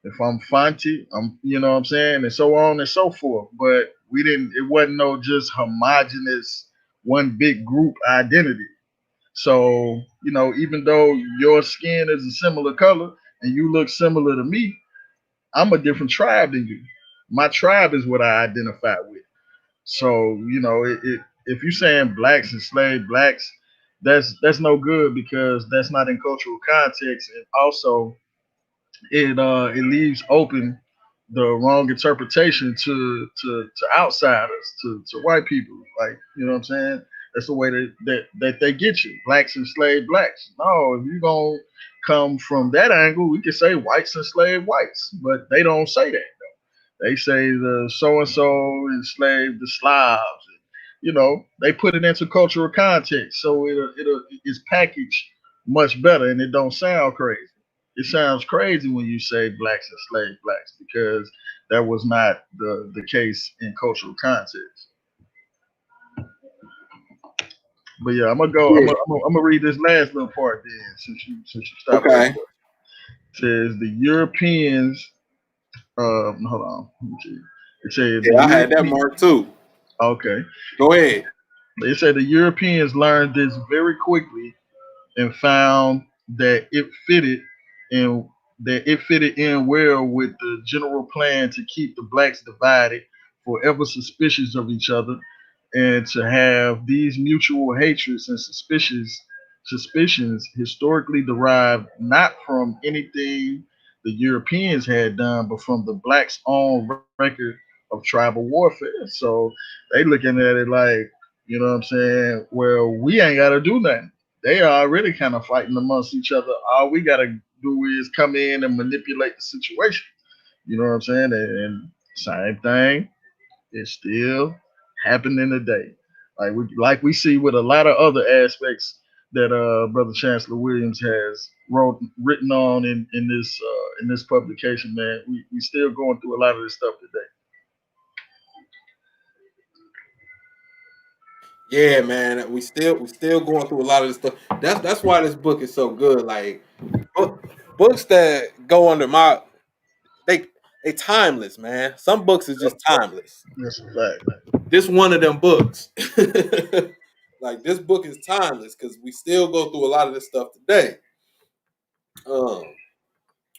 If I'm Fanti, I'm, you know what I'm saying, and so on and so forth. But it wasn't no just homogenous one big group identity. So, you know, even though your skin is a similar color and you look similar to me, I'm a different tribe than you. My tribe is what I identify with. So you know, if you're saying blacks enslaved blacks, that's no good because that's not in cultural context, and also it leaves open the wrong interpretation to outsiders, to white people. Like you know what I'm saying? That's the way that they get you. Blacks enslaved blacks. No, if you gonna come from that angle, we could say whites enslaved whites, but they don't say that. They say the so and so enslaved the Slavs. You know, they put it into cultural context, so it's packaged much better, and it don't sound crazy. It sounds crazy when you say blacks enslaved blacks because that was not the case in cultural context. But yeah, I'm gonna go. Yeah. I'm gonna read this last little part then, since you stopped right Okay. there. It says the Europeans. Hold on. Let me see. It says the Yeah, I had that European. mark too. Okay. Go ahead. They said the Europeans learned this very quickly and found in that it fitted in well with the general plan to keep the blacks divided, forever suspicious of each other, and to have these mutual hatreds and suspicions historically derived not from anything the Europeans had done, but from the blacks' own record of tribal warfare. So they looking at it like, you know what I'm saying? Well, we ain't got to do nothing. They are already kind of fighting amongst each other. All we got to do is come in and manipulate the situation. You know what I'm saying? And same thing, it's still happening today. Like we see with a lot of other aspects that Brother Chancellor Williams has written on in this publication, man. We still going through a lot of this stuff today. Yeah, man. We still going through a lot of this stuff. That's why this book is so good. Like books that go under my they they timeless, man. Some books is just timeless. That's a fact. This one of them books. Like this book is timeless because we still go through a lot of this stuff today. Um,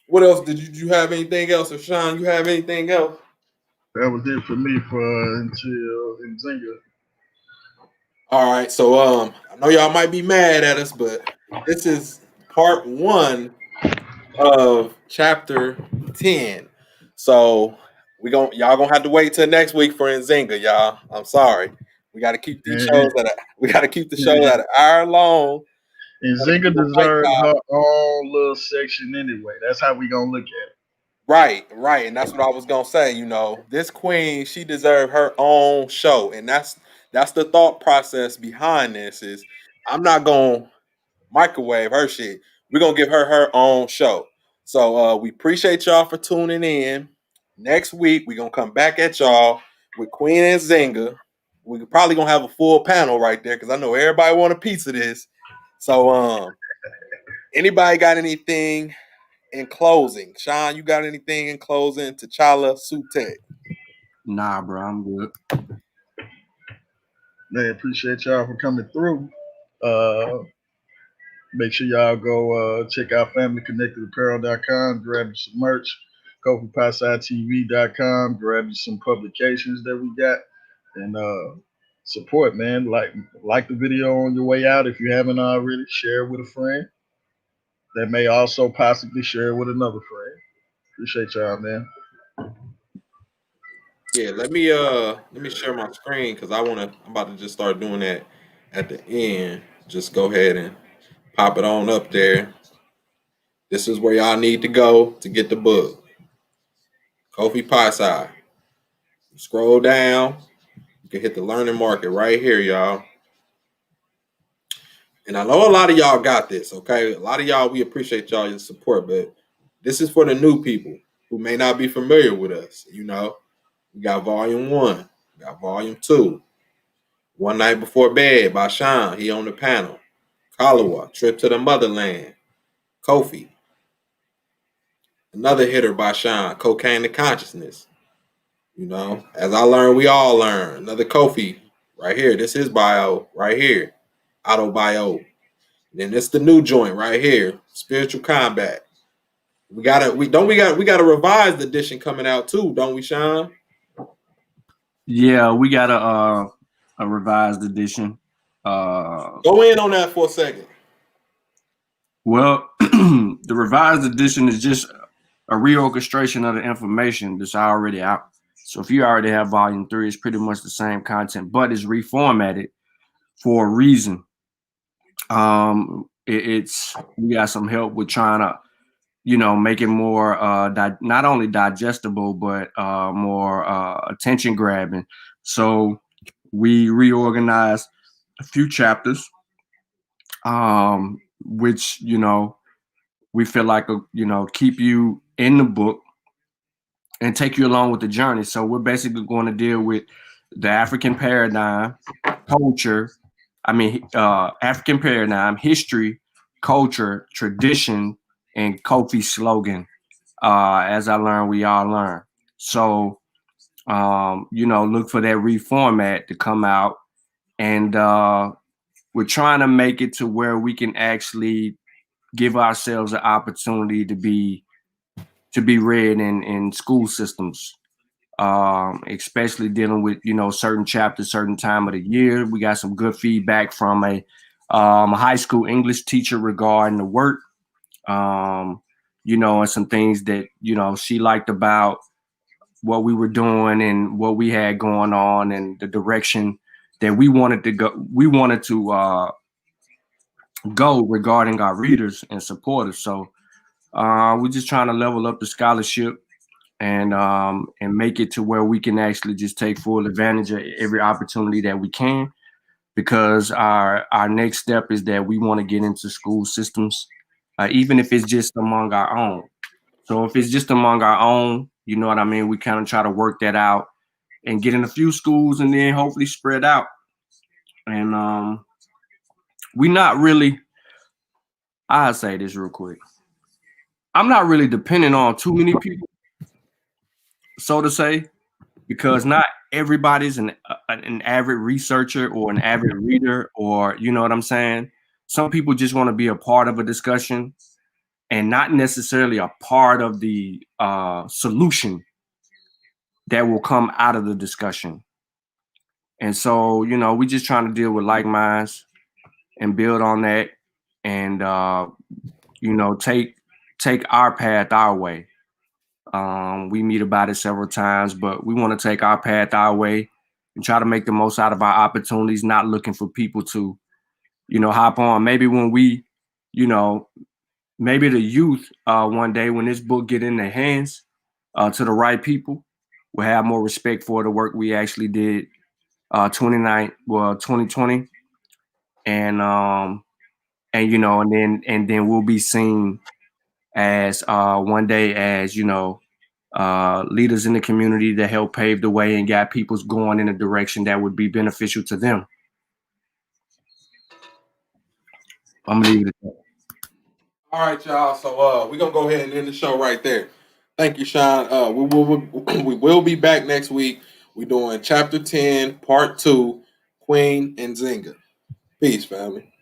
what else did you have anything else, or Sean? You have anything else? That was it for me for until Nzinga. All right, so I know y'all might be mad at us, but this is part one of chapter 10. So y'all gonna have to wait till next week for Nzinga, y'all. I'm sorry. We gotta keep these shows And, we gotta keep the show at an hour long. and Gotta keep Zinga it bite deserved size. her own little section anyway. That's how we gonna look at it. Right, right. And that's what I was gonna say, This queen, she deserved her own show. And that's the thought process behind this is I'm not gonna microwave her shit. We're gonna give her her own show. So we appreciate y'all for tuning in. Next week we're gonna come back at y'all with Queen and Zinga. We probably gonna have a full panel right there because I know everybody want a piece of this. So anybody got anything in closing? Sean, you got anything in closing? T'Challa, Sutek. Nah, bro, I'm good. Man, appreciate y'all for coming through. Uh, Make sure y'all go check out FamilyConnectedApparel.com, grab you some merch, CoffeePotSideTV.com, grab you some publications that we got, and support, man. Like the video on your way out if you haven't already. Share it with a friend that may also possibly share it with another friend. Appreciate y'all, man. Yeah, let me share my screen because I'm about to just start doing that at the end. Just go ahead and pop it on up there. This is where y'all need to go to get the book. Kofi Pie. Scroll down. You can hit the learning market right here, y'all. And I know a lot of y'all got this, okay? A lot of y'all, we appreciate y'all your support, but this is for the new people who may not be familiar with us. We got volume 1, we got volume 2. One Night Before Bed by Sean. He on the panel. Kalawa, Trip to the Motherland. Kofi. Another hitter by Sean, Cocaine to Consciousness. As I learned, we all learn. Another Kofi right here. This is bio right here. Auto bio. Then this the new joint right here. Spiritual Combat. We got a revised edition coming out too, don't we, Sean? Yeah, we got a revised edition. Go in on that for a second. Well, the revised edition is just a reorchestration of the information that's already out. So if you already have volume 3, it's pretty much the same content, but it's reformatted for a reason. It's we got some help with trying to, make it more not only digestible but more attention grabbing. So we reorganized a few chapters, which we feel like keep you in the book and take you along with the journey. So we're basically going to deal with the African paradigm, culture. African paradigm, history, culture, tradition, and Kofi's slogan. As I learned, we all learn. So, look for that reformat to come out, and we're trying to make it to where we can actually give ourselves an opportunity to be read in school systems, especially dealing with certain chapters, certain time of the year. We got some good feedback from a high school English teacher regarding the work, and some things that she liked about what we were doing and what we had going on and the direction that we wanted to go. We wanted to go regarding our readers and supporters. So we're just trying to level up the scholarship and make it to where we can actually just take full advantage of every opportunity that we can, because our next step is that we want to get into school systems, even if it's just among our own. So if it's just among our own, you know what I mean, we kind of try to work that out and get in a few schools and then hopefully spread out. And we not really, I'll say this real quick, I'm not really depending on too many people, so to say, because not everybody's an avid researcher or an avid reader, or you know what I'm saying. Some people just want to be a part of a discussion, and not necessarily a part of the solution that will come out of the discussion. And so, we just trying to deal with like minds and build on that, and take our path our way. We meet about it several times, but we want to take our path our way and try to make the most out of our opportunities, not looking for people to, hop on. Maybe when we, maybe the youth one day when this book get in their hands to the right people, will have more respect for the work we actually did 2020, and then we'll be seen as one day as leaders in the community that help pave the way and got people's going in a direction that would be beneficial to them. I'm gonna leave it at that. All right, y'all. So we're gonna go ahead and end the show right there. Thank you, Sean. We will be back next week. We're doing chapter 10, part 2, Queen and Zinga. Peace, family.